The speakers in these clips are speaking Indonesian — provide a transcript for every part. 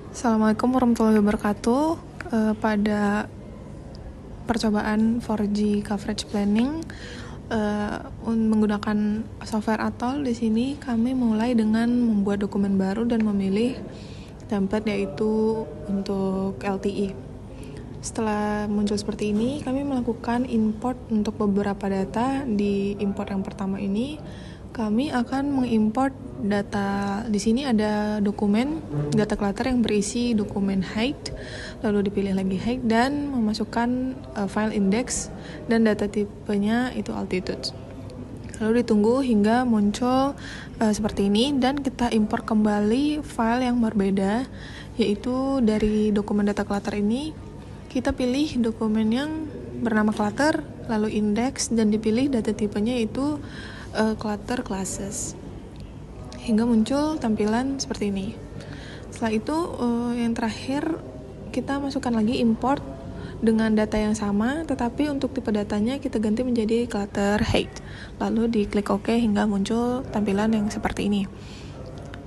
Assalamualaikum warahmatullahi wabarakatuh. Pada percobaan 4G coverage planning menggunakan software Atoll, di sini kami mulai dengan membuat dokumen baru dan memilih template yaitu untuk LTE. Setelah muncul seperti ini, kami melakukan import untuk beberapa data. Di import yang pertama ini, kami akan mengimport data. Di sini ada dokumen data clutter yang berisi dokumen height, lalu dipilih lagi height dan memasukkan file index dan data tipenya itu altitude. Lalu ditunggu hingga muncul seperti ini dan kita import kembali file yang berbeda, yaitu dari dokumen data clutter ini kita pilih dokumen yang bernama clutter, lalu index dan dipilih data tipenya yaitu clutter classes, hingga muncul tampilan seperti ini. Setelah itu yang terakhir kita masukkan lagi import dengan data yang sama, tetapi untuk tipe datanya kita ganti menjadi clutter height, lalu diklik OK hingga muncul tampilan yang seperti ini.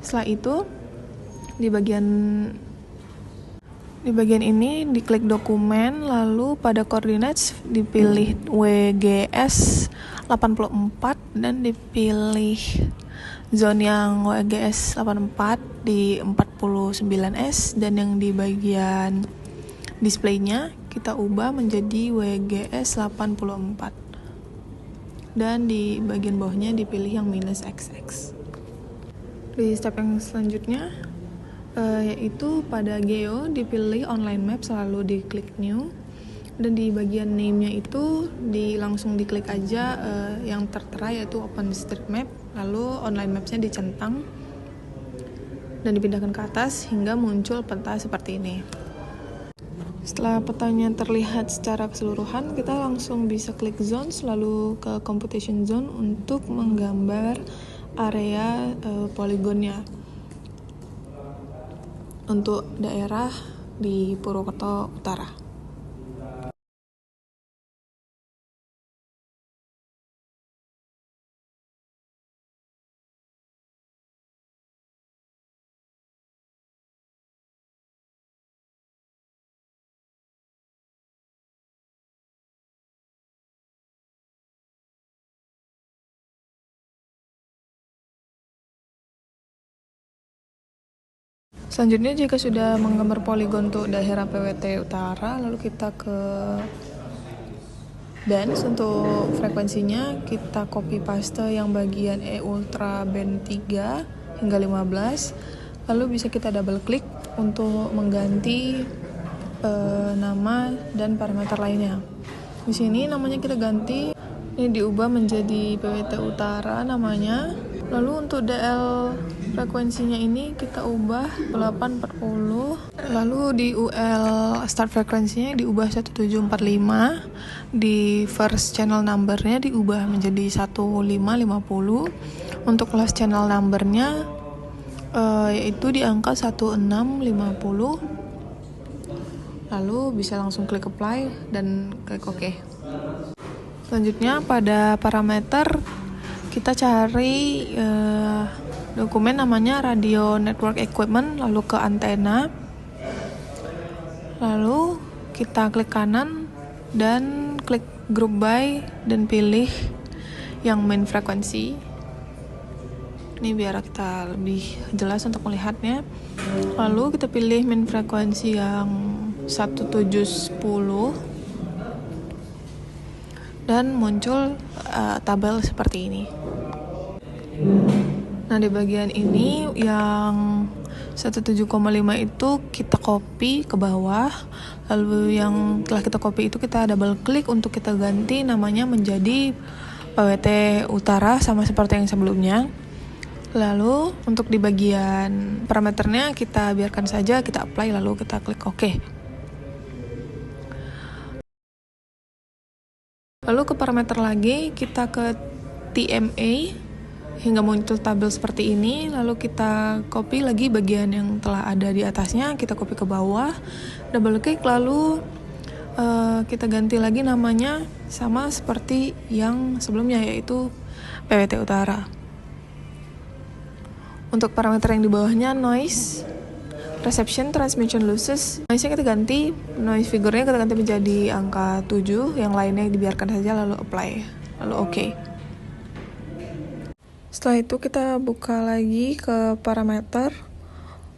Setelah itu di bagian ini diklik dokumen, lalu pada coordinates dipilih WGS 84 dan dipilih zone yang WGS 84 di 49S, dan yang di bagian displaynya kita ubah menjadi WGS 84 dan di bagian bawahnya dipilih yang -XX. Di step yang selanjutnya yaitu pada geo dipilih online map, selalu diklik new, dan di bagian name-nya itu langsung diklik aja yang tertera yaitu OpenStreetMap, lalu online maps-nya dicentang dan dipindahkan ke atas hingga muncul peta seperti ini. Setelah petanya terlihat secara keseluruhan, kita langsung bisa klik zones lalu ke computation zone untuk menggambar area poligonnya untuk daerah di Purwokerto Utara. Selanjutnya, jika sudah menggambar poligon untuk daerah PWT Utara, lalu kita ke bands. Untuk frekuensinya kita copy paste yang bagian E Ultra band 3 hingga 15, lalu bisa kita double klik untuk mengganti nama dan parameter lainnya. Di sini namanya kita ganti, ini diubah menjadi PWT Utara namanya. Lalu untuk DL frekuensinya ini kita ubah 840, lalu di UL start frekuensinya diubah 1745, di first channel numbernya diubah menjadi 1550, untuk last channel numbernya yaitu di angka 1650, lalu bisa langsung klik apply dan klik OK. Selanjutnya pada parameter kita cari dokumen namanya radio network equipment, lalu ke antena, lalu kita klik kanan dan klik group by dan pilih yang main frekuensi. Ini biar kita lebih jelas untuk melihatnya. Lalu kita pilih main frekuensi yang 1710 dan muncul tabel seperti ini. Nah, di bagian ini yang 17,5 itu kita copy ke bawah, lalu yang telah kita copy itu kita double klik untuk kita ganti namanya menjadi PWT Utara sama seperti yang sebelumnya. Lalu untuk di bagian parameternya kita biarkan saja, kita apply lalu kita klik OK. Lalu ke parameter lagi, kita ke TMA hingga muncul tabel seperti ini, lalu kita copy lagi bagian yang telah ada di atasnya, kita copy ke bawah, double klik, lalu kita ganti lagi namanya sama seperti yang sebelumnya yaitu PWT Utara. Untuk parameter yang di bawahnya noise, reception, transmission losses, noise-nya kita ganti, noise figure-nya kita ganti menjadi angka 7, yang lainnya dibiarkan saja, lalu apply, lalu oke. Setelah itu kita buka lagi ke parameter.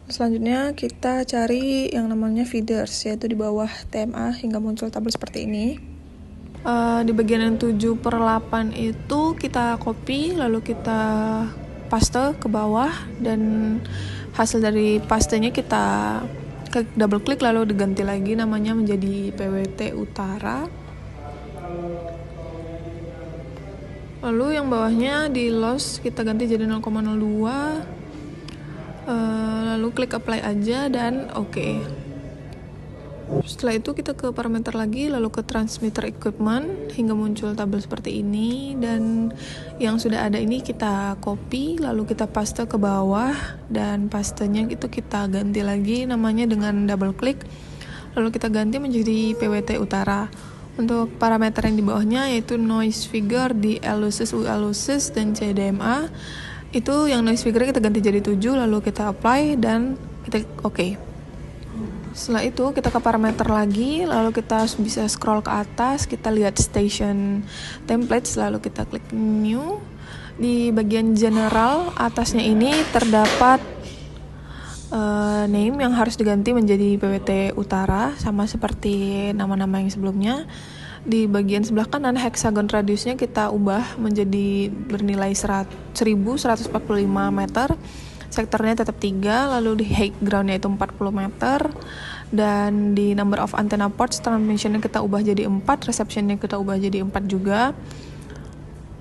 Selanjutnya kita cari yang namanya feeders, yaitu di bawah TMA hingga muncul tabel seperti ini. Di bagian yang 7/8 itu kita copy, lalu kita paste ke bawah, dan hasil dari pastenya kita double klik lalu diganti lagi namanya menjadi PWT Utara. Lalu yang bawahnya di loss kita ganti jadi 0,02, lalu klik apply aja dan oke. Setelah itu kita ke parameter lagi, lalu ke transmitter equipment hingga muncul tabel seperti ini, dan yang sudah ada ini kita copy lalu kita paste ke bawah, dan pastenya itu kita ganti lagi namanya dengan double klik lalu kita ganti menjadi PWT Utara. Untuk parameter yang di bawahnya yaitu noise figure di L-losses, UL-losses, dan CDMA, itu yang noise figure kita ganti jadi 7 lalu kita apply dan kita oke. Setelah itu kita ke parameter lagi, lalu kita bisa scroll ke atas, kita lihat station templates, lalu kita klik new. Di bagian general atasnya ini terdapat name yang harus diganti menjadi PWT Utara, sama seperti nama-nama yang sebelumnya. Di bagian sebelah kanan hexagon radiusnya kita ubah menjadi bernilai 1145 meter. Sektornya tetap 3, lalu di height groundnya itu 40 meter, dan di number of antenna ports transmissionnya kita ubah jadi 4, receptionnya kita ubah jadi 4 juga.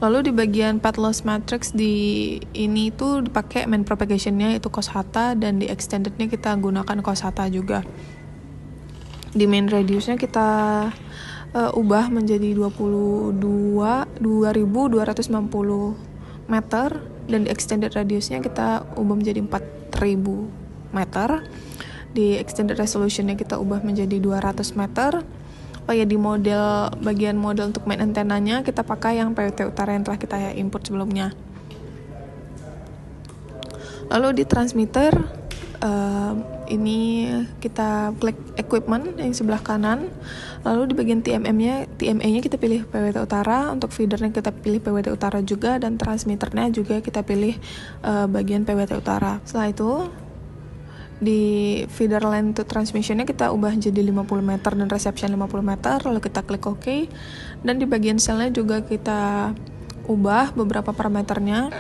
Lalu di bagian path loss matrix di ini tuh dipakai main propagationnya itu cos theta, dan di extendednya kita gunakan cos theta juga. Di main radiusnya kita ubah menjadi 22.290 meter, dan di extended radiusnya kita ubah menjadi 4.000 meter. Di extended resolutionnya kita ubah menjadi 200 meter. Oh ya, di bagian model untuk main antenanya kita pakai yang PWT Utara yang telah kita input sebelumnya. Lalu di transmitter ini kita klik equipment yang sebelah kanan, lalu di bagian TMA-nya kita pilih PWT Utara, untuk feedernya kita pilih PWT Utara juga, dan transmitternya juga kita pilih bagian PWT Utara. Setelah itu di feeder line to transmissionnya kita ubah jadi 50 meter dan reception 50 meter, lalu kita klik OK, dan di bagian cellnya juga kita ubah beberapa parameternya.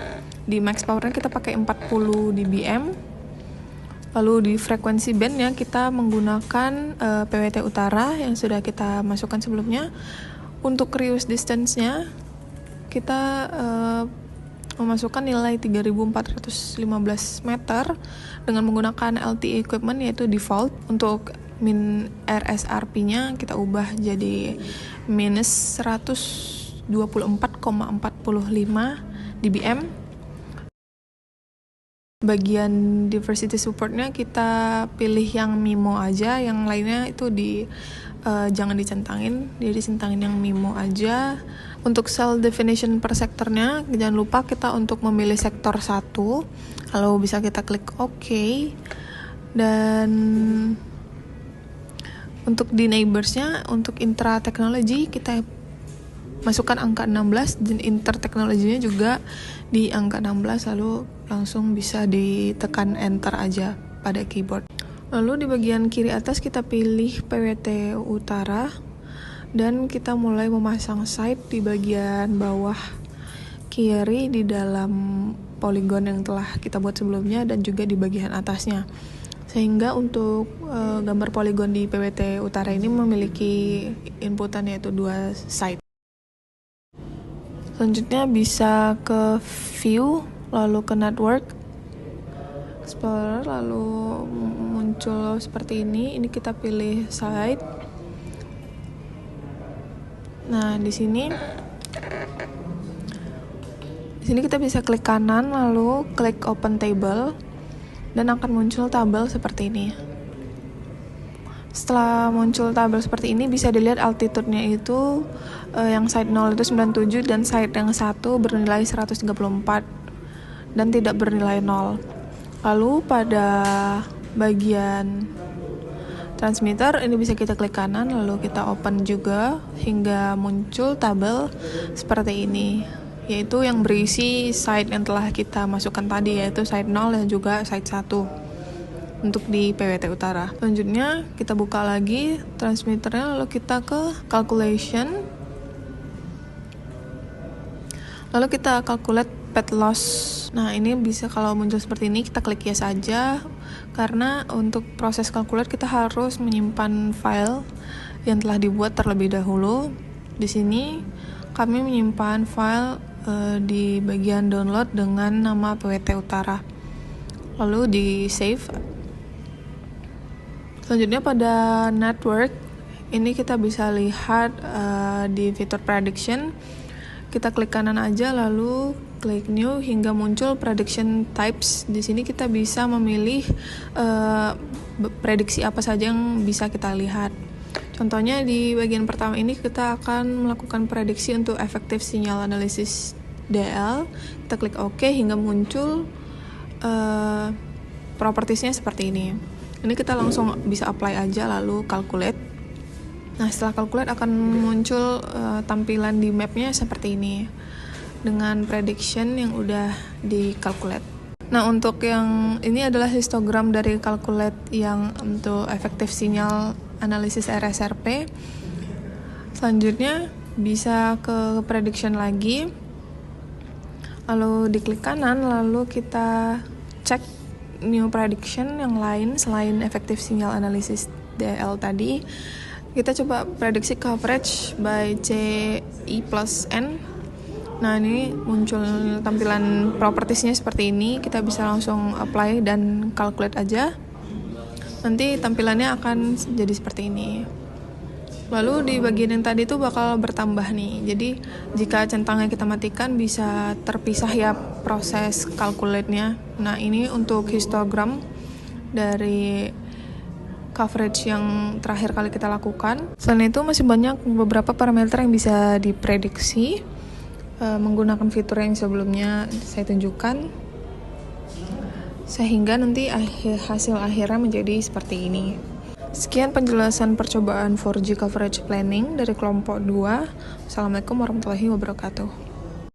Di max powernya kita pakai 40 dBm. Lalu di frekuensi bandnya kita menggunakan PWT Utara yang sudah kita masukkan sebelumnya. Untuk reuse distance-nya kita memasukkan nilai 3415 meter dengan menggunakan LTE equipment yaitu default. Untuk min RSRP-nya kita ubah jadi minus 124,45 dBm. Bagian diversity supportnya kita pilih yang MIMO aja, yang lainnya itu jangan dicentangin, jadi centangin yang MIMO aja. Untuk cell definition per sektornya jangan lupa kita untuk memilih sektor 1, kalau bisa kita klik OK. Dan untuk di neighborsnya, untuk intra technology kita masukkan angka 16, dan inter teknologinya juga di angka 16, lalu langsung bisa ditekan enter aja pada keyboard. Lalu di bagian kiri atas kita pilih PWT Utara, dan kita mulai memasang sight di bagian bawah kiri di dalam polygon yang telah kita buat sebelumnya, dan juga di bagian atasnya. Sehingga untuk gambar polygon di PWT Utara ini memiliki inputan yaitu 2 sight. Selanjutnya bisa ke view, lalu ke network explorer, lalu muncul seperti ini. Ini kita pilih site. Nah, di sini kita bisa klik kanan lalu klik open table, dan akan muncul tabel seperti ini. Setelah muncul tabel seperti ini, bisa dilihat altitude-nya itu yang site 0 itu 97, dan site yang 1 bernilai 134 dan tidak bernilai 0. Lalu pada bagian transmitter, ini bisa kita klik kanan lalu kita open juga hingga muncul tabel seperti ini, yaitu yang berisi site yang telah kita masukkan tadi, yaitu site 0 dan juga site 1 untuk di PWT Utara. Selanjutnya kita buka lagi transmitternya, lalu kita ke calculation, lalu kita calculate path loss. Nah, ini bisa kalau muncul seperti ini kita klik yes saja, karena untuk proses calculate kita harus menyimpan file yang telah dibuat terlebih dahulu. Di sini kami menyimpan file di bagian download dengan nama PWT Utara, lalu di save. Selanjutnya pada network ini kita bisa lihat di fitur prediction, kita klik kanan aja lalu klik new hingga muncul prediction types. Di sini kita bisa memilih prediksi apa saja yang bisa kita lihat. Contohnya di bagian pertama ini kita akan melakukan prediksi untuk efektif sinyal analisis DL. Kita klik OK hingga muncul propertiesnya seperti ini. Ini kita langsung bisa apply aja lalu calculate. Nah, setelah calculate akan muncul tampilan di mapnya seperti ini dengan prediction yang udah di calculate. Nah, untuk yang ini adalah histogram dari calculate yang untuk efektif sinyal analisis RSRP. Selanjutnya bisa ke prediction lagi, lalu diklik kanan, lalu kita cek new prediction yang lain selain efektif sinyal analisis DL tadi. Kita coba prediksi coverage by CI plus N. Nah, ini muncul tampilan propertiesnya seperti ini. Kita bisa langsung apply dan calculate aja. Nanti tampilannya akan jadi seperti ini. Lalu di bagian yang tadi itu bakal bertambah nih. Jadi jika centangnya kita matikan bisa terpisah ya proses calculate-nya. Nah, ini untuk histogram dari coverage yang terakhir kali kita lakukan. Selain itu masih banyak beberapa parameter yang bisa diprediksi menggunakan fitur yang sebelumnya saya tunjukkan, sehingga nanti hasil akhirnya menjadi seperti ini. Sekian penjelasan percobaan 4G coverage planning dari kelompok 2. Assalamualaikum warahmatullahi wabarakatuh.